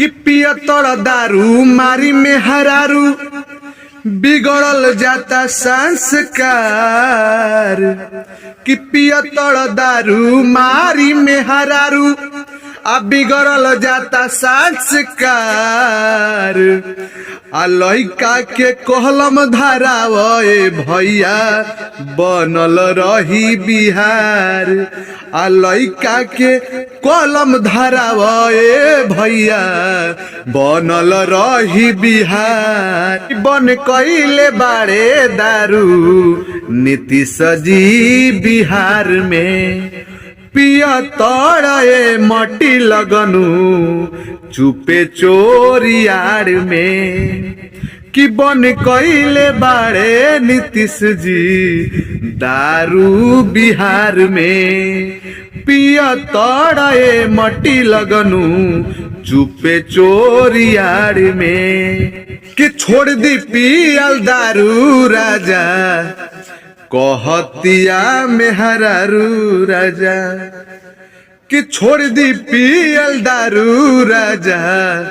कि पिया तोड़ दारू मारी में हरारू बिगड़ल जाता संस्कार। कि पिया तोड़ दारू मारी में हरारू अब बिगड़ल जाता संस्कार। आ लइका के कहलम धराव भैया बनल रही बिहार। आ लइका के कलम धराव भैया बनल रही बिहार। बन कइले बाड़े दारू नीतीश जी बिहार में। पिया तोड़े मटी लगनु चुपे चोरियार में। कि बन कइले बाड़े नीतीश जी दारू बिहार में। पिया तोड़े मटी लगनु चुपे चोरियार में। कि छोड़ दी पियल दारू राजा कहतिया मेहरारू राजा। कि छोड़ दी पियल दारू राजा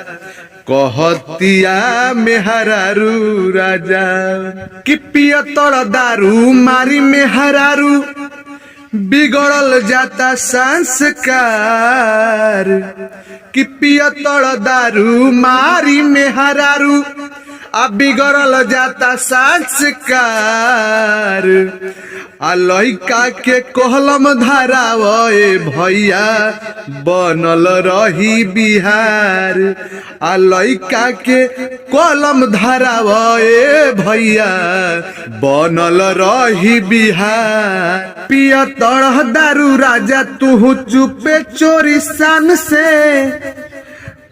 कहतिया मेहरारू राजा। कि पिया तोड़ दारू मारी मेहरारू बिगड़ल जाता संस्कार। कि पिया तोड़ दारू मारी मेहरारू अब बिगड़ल जाता संस्कार। आ लइका के कहलम धराव भैया बनल रही बिहार। आ लइका के कलम धराव भैया बनल रही बिहार। पिया तोड़ दारू राजा तू चुपे चोरी सन से।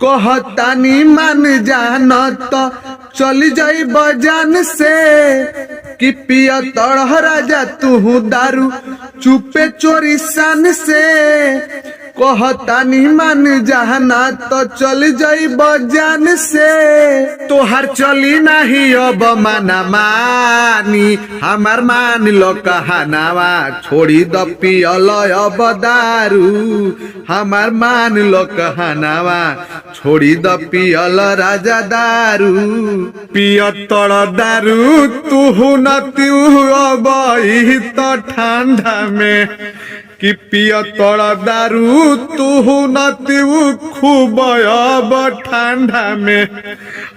कहतानी मान जान तो चली जाई बजान से। कि पिया तोड़ राजा तू दारू चुपे चोरी सन से। कहतानी मान जाना तो चली जाई बजान से। तोहर चली नहीं अब माना मानी हमार मान लो कहनावा। छोड़ी द पियल अब दारू हमार मान लो कहनावा। छोड़ी द पियल राजा दारू। पिया तोड़ दारू तू न तू अब तो ठंडा में। कि पिया तोड़ दारू तू न तू खूब अब ठंडा में।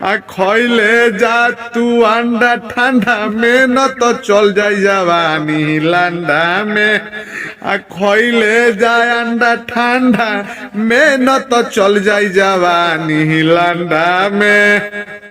आ खइले जा तू अंडा ठंडा में न तो चल जाई जवानी लंडा में। आ खइले जा अंडा ठंडा में न तो चल जाई जवानी लंडा में।